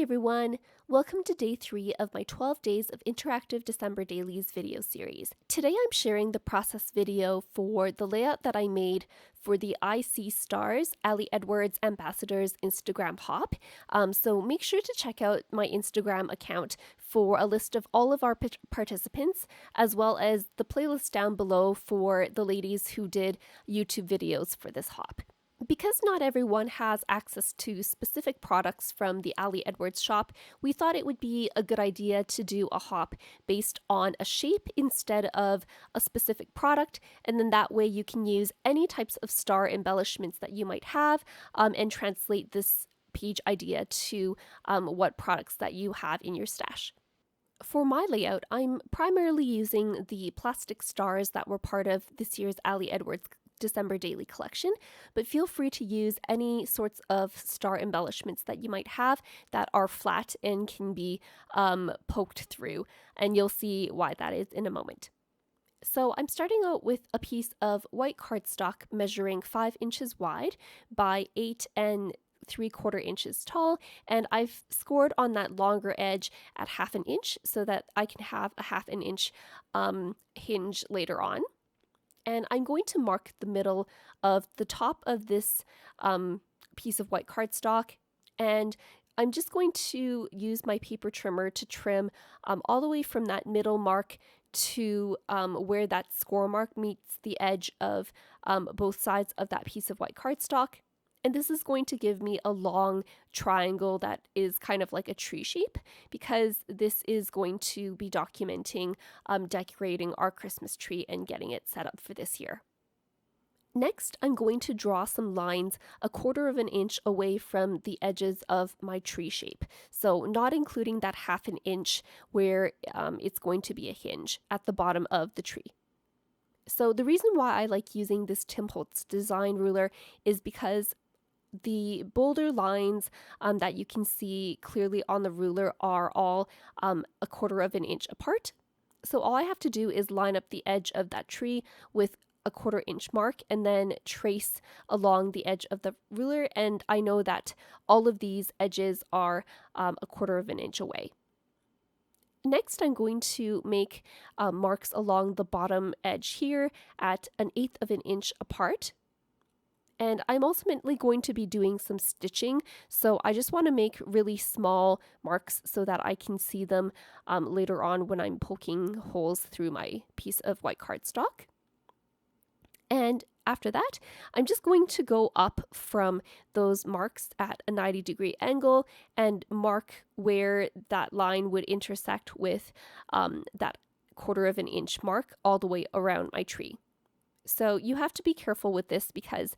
everyone! Welcome to day 3 of my 12 days of interactive December dailies video series. Today I'm sharing the process video for the layout that I made for the I See Stars Ali Edwards Ambassadors Instagram hop. So make sure to check out my Instagram account for a list of all of our participants, as well as the playlist down below for the ladies who did YouTube videos for this hop. Because not everyone has access to specific products from the Ali Edwards shop, we thought it would be a good idea to do a hop based on a shape instead of a specific product, and then that way you can use any types of star embellishments that you might have and translate this page idea to what products that you have in your stash. For my layout, I'm primarily using the plastic stars that were part of this year's Ali Edwards December daily collection, but feel free to use any sorts of star embellishments that you might have that are flat and can be poked through, and you'll see why that is in a moment. So I'm starting out with a piece of white cardstock measuring 5 inches wide by 8 3/4 inches tall, and I've scored on that longer edge at 1/2 inch so that I can have a 1/2 inch hinge later on. And I'm going to mark the middle of the top of this piece of white cardstock, and I'm just going to use my paper trimmer to trim all the way from that middle mark to where that score mark meets the edge of both sides of that piece of white cardstock. And this is going to give me a long triangle that is kind of like a tree shape, because this is going to be documenting decorating our Christmas tree and getting it set up for this year. Next, I'm going to draw some lines 1/4 inch away from the edges of my tree shape. So not including that 1/2 inch where it's going to be a hinge at the bottom of the tree. So the reason why I like using this Tim Holtz design ruler is because the boulder lines that you can see clearly on the ruler are all 1/4 inch apart. So all I have to do is line up the edge of that tree with a 1/4 inch mark and then trace along the edge of the ruler, and I know that all of these edges are 1/4 inch away. Next, I'm going to make marks along the bottom edge here at 1/8 inch apart. And I'm ultimately going to be doing some stitching, so I just want to make really small marks so that I can see them later on when I'm poking holes through my piece of white cardstock. And after that, I'm just going to go up from those marks at a 90-degree angle and mark where that line would intersect with that 1/4 inch mark all the way around my tree. So you have to be careful with this, because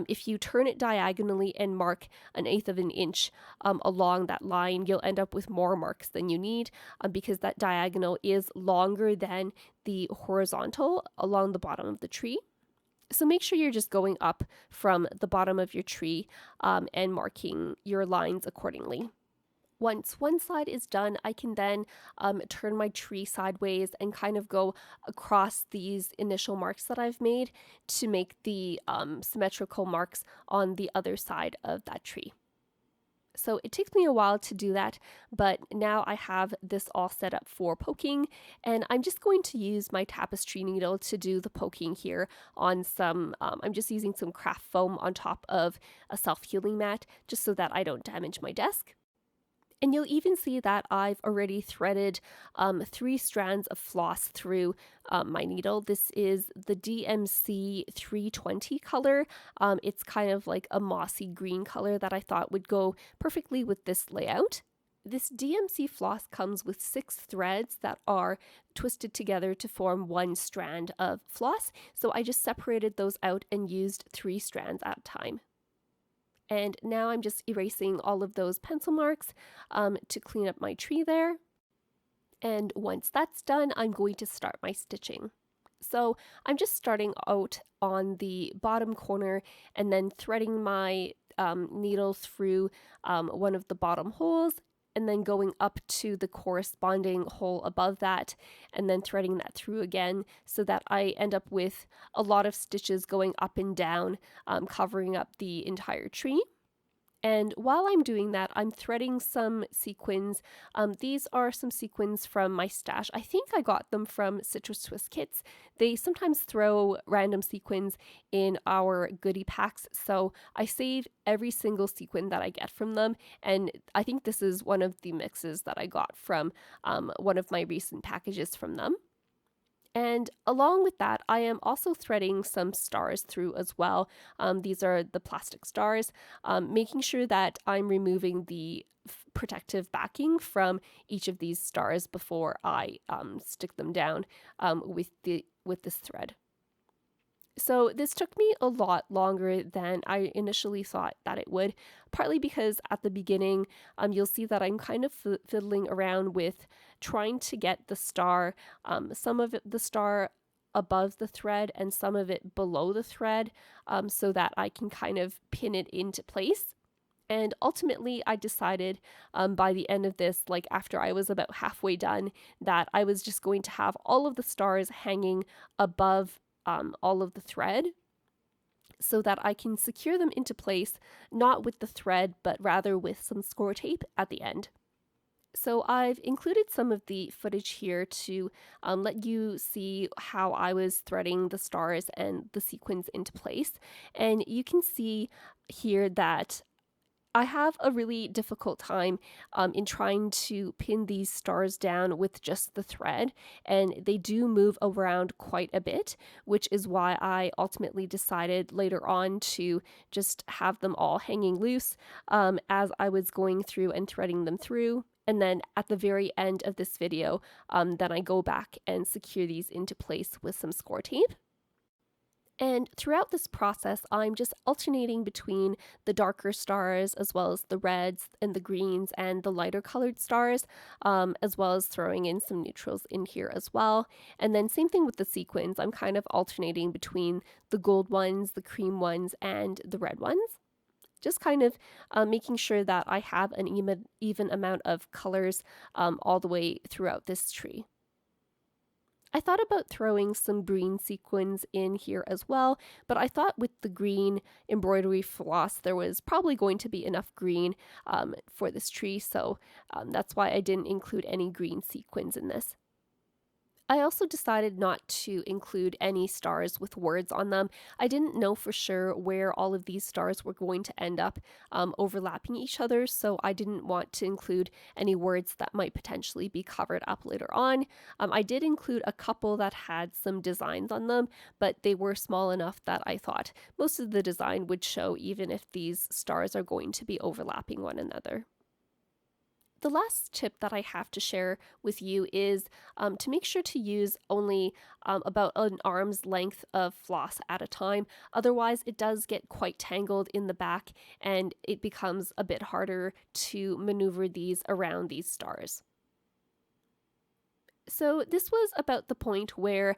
if you turn it diagonally and mark 1/8 inch along that line, you'll end up with more marks than you need because that diagonal is longer than the horizontal along the bottom of the tree. So make sure you're just going up from the bottom of your tree and marking your lines accordingly. Once one side is done, I can then turn my tree sideways and kind of go across these initial marks that I've made to make the symmetrical marks on the other side of that tree. So it takes me a while to do that, but now I have this all set up for poking, and I'm just going to use my tapestry needle to do the poking here on some, I'm just using some craft foam on top of a self-healing mat just so that I don't damage my desk. And you'll even see that I've already threaded 3 strands of floss through my needle. This is the DMC 320 color. It's kind of like a mossy green color that I thought would go perfectly with this layout. This DMC floss comes with 6 threads that are twisted together to form 1 strand of floss. So I just separated those out and used 3 strands at a time. And now I'm just erasing all of those pencil marks to clean up my tree there. And once that's done, I'm going to start my stitching. So I'm just starting out on the bottom corner and then threading my needle through one of the bottom holes, and then going up to the corresponding hole above that, and then threading that through again so that I end up with a lot of stitches going up and down, covering up the entire tree. And while I'm doing that, I'm threading some sequins. These are some sequins from my stash. I think I got them from Citrus Twist Kits. They sometimes throw random sequins in our goodie packs, so I save every single sequin that I get from them, and I think this is one of the mixes that I got from one of my recent packages from them. And along with that, I am also threading some stars through as well. These are the plastic stars, making sure that I'm removing the protective backing from each of these stars before I stick them down with this thread. So this took me a lot longer than I initially thought that it would, partly because at the beginning, you'll see that I'm kind of fiddling around with trying to get the star, some of the star above the thread and some of it below the thread, so that I can kind of pin it into place. And ultimately, I decided by the end of this, like after I was about halfway done, that I was just going to have all of the stars hanging above all of the thread so that I can secure them into place, not with the thread, but rather with some score tape at the end. So I've included some of the footage here to let you see how I was threading the stars and the sequins into place. And you can see here that I have a really difficult time in trying to pin these stars down with just the thread, and they do move around quite a bit, which is why I ultimately decided later on to just have them all hanging loose as I was going through and threading them through. And then at the very end of this video, then I go back and secure these into place with some score tape. And throughout this process, I'm just alternating between the darker stars as well as the reds and the greens and the lighter colored stars, as well as throwing in some neutrals in here as well. And then same thing with the sequins. I'm kind of alternating between the gold ones, the cream ones, and the red ones. Just kind of making sure that I have an even amount of colors all the way throughout this tree. I thought about throwing some green sequins in here as well, but I thought with the green embroidery floss there was probably going to be enough green for this tree, so that's why I didn't include any green sequins in this. I also decided not to include any stars with words on them. I didn't know for sure where all of these stars were going to end up overlapping each other, so I didn't want to include any words that might potentially be covered up later on. I did include a couple that had some designs on them, but they were small enough that I thought most of the design would show even if these stars are going to be overlapping one another. The last tip that I have to share with you is to make sure to use only about an arm's length of floss at a time. Otherwise, it does get quite tangled in the back and it becomes a bit harder to maneuver these around these stars. So this was about the point where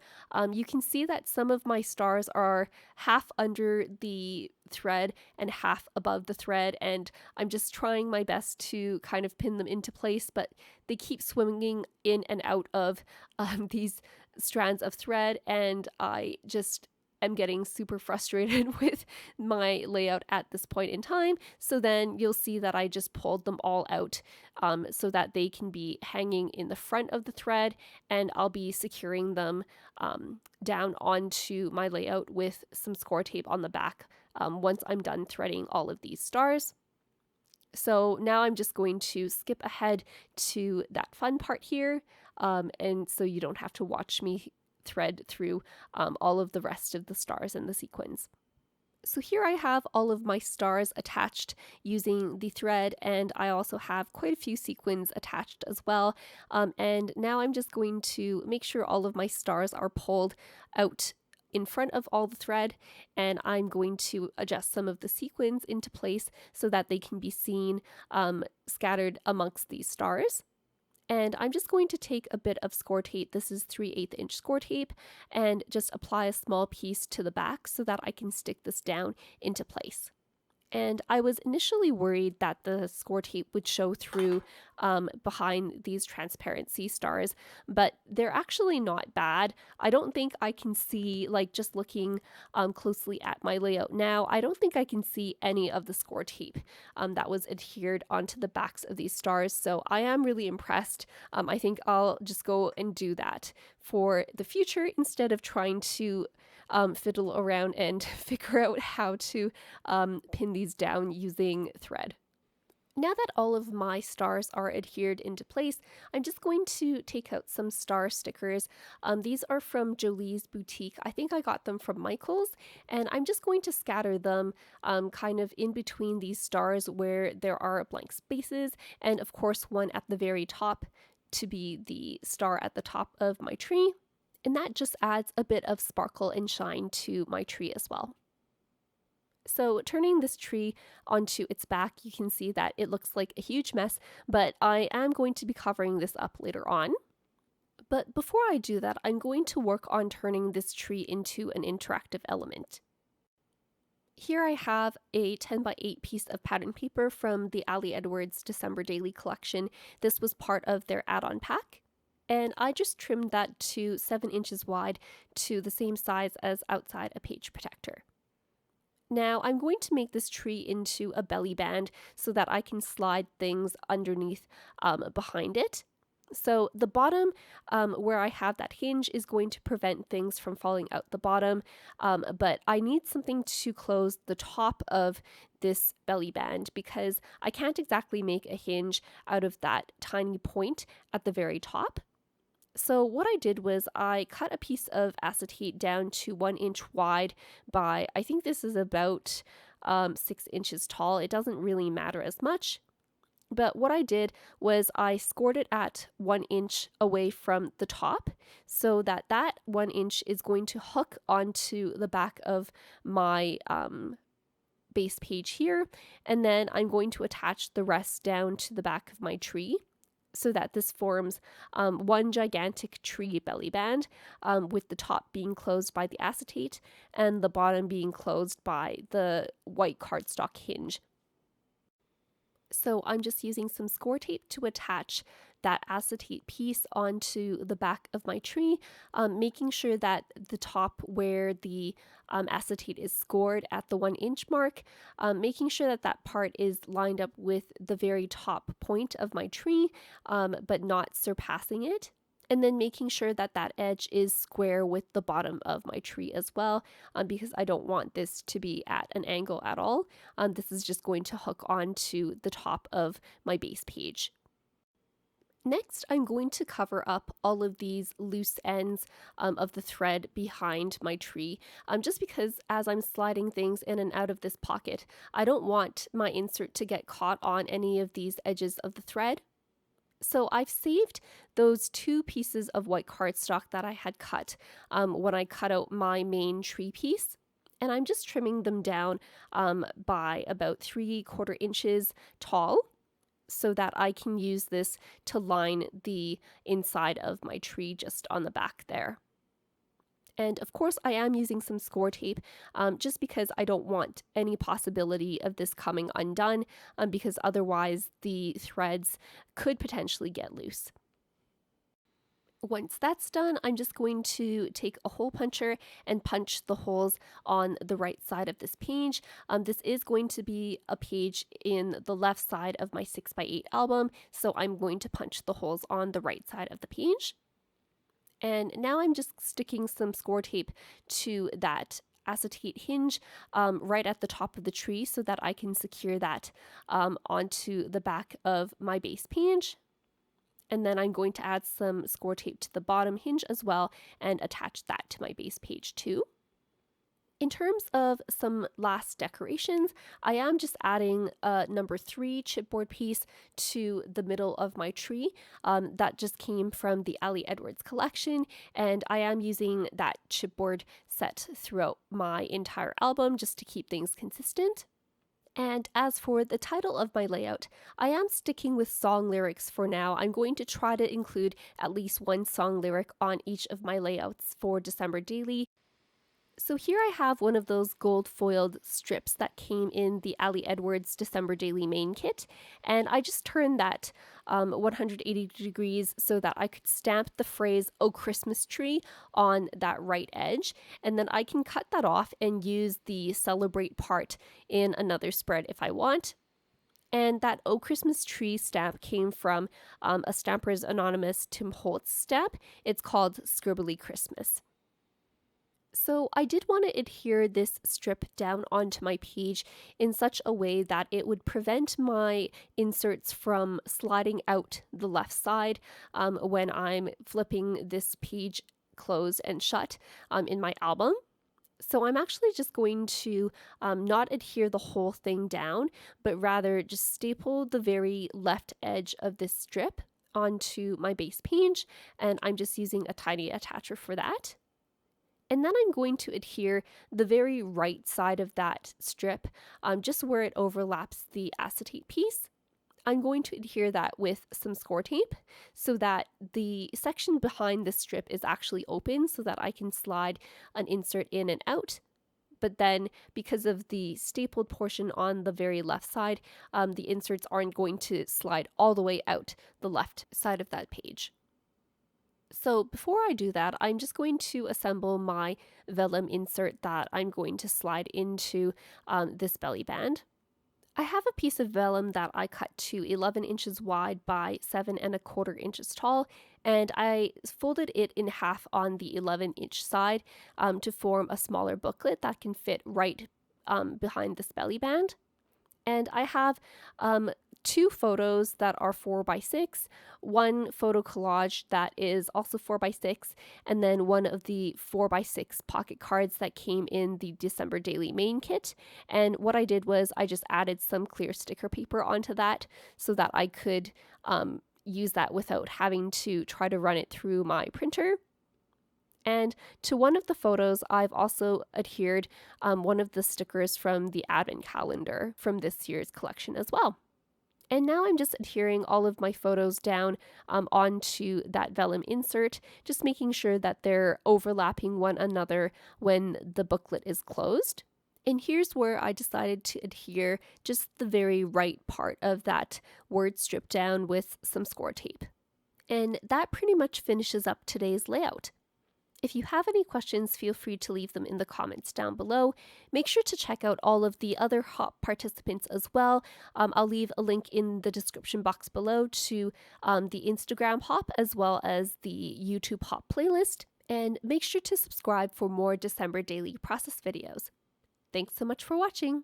you can see that some of my stars are half under the thread and half above the thread, and I'm just trying my best to kind of pin them into place, but they keep swinging in and out of these strands of thread, and I just am getting super frustrated with my layout at this point in time. So then you'll see that I just pulled them all out so that they can be hanging in the front of the thread, and I'll be securing them down onto my layout with some score tape on the back once I'm done threading all of these stars. So now I'm just going to skip ahead to that fun part here, and so you don't have to watch me thread through all of the rest of the stars and the sequins. So here I have all of my stars attached using the thread, and I also have quite a few sequins attached as well. And now I'm just going to make sure all of my stars are pulled out in front of all the thread, and I'm going to adjust some of the sequins into place so that they can be seen scattered amongst these stars. And I'm just going to take a bit of score tape, this is 3/8 inch score tape, and just apply a small piece to the back so that I can stick this down into place. And I was initially worried that the score tape would show through behind these transparent sea stars, but they're actually not bad. I don't think I can see, like just looking closely at my layout now, I don't think I can see any of the score tape that was adhered onto the backs of these stars. So I am really impressed. I think I'll just go and do that for the future instead of trying to fiddle around and figure out how to pin these down using thread. Now that all of my stars are adhered into place, I'm just going to take out some star stickers. These are from Jolie's Boutique. I think I got them from Michael's, and I'm just going to scatter them kind of in between these stars where there are blank spaces, and of course one at the very top to be the star at the top of my tree. And that just adds a bit of sparkle and shine to my tree as well. So turning this tree onto its back, you can see that it looks like a huge mess, but I am going to be covering this up later on. But before I do that, I'm going to work on turning this tree into an interactive element. Here I have a 10x8 piece of pattern paper from the Ali Edwards December Daily collection. This was part of their add-on pack. And I just trimmed that to 7 inches wide to the same size as outside a page protector. Now I'm going to make this tree into a belly band so that I can slide things underneath behind it. So the bottom where I have that hinge is going to prevent things from falling out the bottom, but I need something to close the top of this belly band because I can't exactly make a hinge out of that tiny point at the very top. So what I did was I cut a piece of acetate down to 1 inch wide by, I think this is about 6 inches tall. It doesn't really matter as much. But what I did was I scored it at 1 inch away from the top so that that 1 inch is going to hook onto the back of my base page here. And then I'm going to attach the rest down to the back of my tree, so that this forms one gigantic tree belly band with the top being closed by the acetate and the bottom being closed by the white cardstock hinge. So I'm just using some score tape to attach that acetate piece onto the back of my tree, making sure that the top where the acetate is scored at the 1 inch mark, making sure that that part is lined up with the very top point of my tree, but not surpassing it. And then making sure that that edge is square with the bottom of my tree as well, because I don't want this to be at an angle at all. This is just going to hook onto the top of my base page. Next, I'm going to cover up all of these loose ends of the thread behind my tree, just because as I'm sliding things in and out of this pocket, I don't want my insert to get caught on any of these edges of the thread. So I've saved those 2 pieces of white cardstock that I had cut when I cut out my main tree piece. And I'm just trimming them down by about 3/4 inches tall so that I can use this to line the inside of my tree just on the back there. And of course I am using some score tape just because I don't want any possibility of this coming undone because otherwise the threads could potentially get loose. Once that's done, I'm just going to take a hole puncher and punch the holes on the right side of this page. This is going to be a page in the left side of my 6x8 album, so I'm going to punch the holes on the right side of the page. And now I'm just sticking some score tape to that acetate hinge right at the top of the tree so that I can secure that onto the back of my base page. And then I'm going to add some score tape to the bottom hinge as well and attach that to my base page too. In terms of some last decorations, I am just adding a number 3 chipboard piece to the middle of my tree. That just came from the Ali Edwards collection, and I am using that chipboard set throughout my entire album just to keep things consistent. And as for the title of my layout, I am sticking with song lyrics for now. I'm going to try to include at least one song lyric on each of my layouts for December Daily. So here I have one of those gold foiled strips that came in the Ali Edwards December Daily main kit, and I just turned that 180 degrees so that I could stamp the phrase "Oh Christmas Tree" on that right edge, and then I can cut that off and use the celebrate part in another spread if I want. And that "Oh Christmas Tree" stamp came from a Stampers Anonymous Tim Holtz stamp. It's called Scribbly Christmas. So I did want to adhere this strip down onto my page in such a way that it would prevent my inserts from sliding out the left side when I'm flipping this page closed and shut in my album. So I'm actually just going to not adhere the whole thing down, but rather just staple the very left edge of this strip onto my base page, and I'm just using a tiny attacher for that. And then I'm going to adhere the very right side of that strip, just where it overlaps the acetate piece. I'm going to adhere that with some score tape so that the section behind the strip is actually open so that I can slide an insert in and out. But then because of the stapled portion on the very left side, the inserts aren't going to slide all the way out the left side of that page. So before I do that, I'm just going to assemble my vellum insert that I'm going to slide into this belly band. I have a piece of vellum that I cut to 11 inches wide by 7¼ inches tall, and I folded it in half on the 11-inch side to form a smaller booklet that can fit right behind this belly band. And I have 2 photos that are 4x6, one photo collage that is also 4x6, and then one of the 4x6 pocket cards that came in the December Daily main kit. And what I did was I just added some clear sticker paper onto that so that I could use that without having to try to run it through my printer. And to one of the photos, I've also adhered one of the stickers from the advent calendar from this year's collection as well. And now I'm just adhering all of my photos down onto that vellum insert, just making sure that they're overlapping one another when the booklet is closed. And here's where I decided to adhere just the very right part of that word strip down with some score tape. And that pretty much finishes up today's layout. If you have any questions, feel free to leave them in the comments down below. Make sure to check out all of the other HOP participants as well. I'll leave a link in the description box below to the Instagram HOP as well as the YouTube HOP playlist. And make sure to subscribe for more December daily process videos. Thanks so much for watching.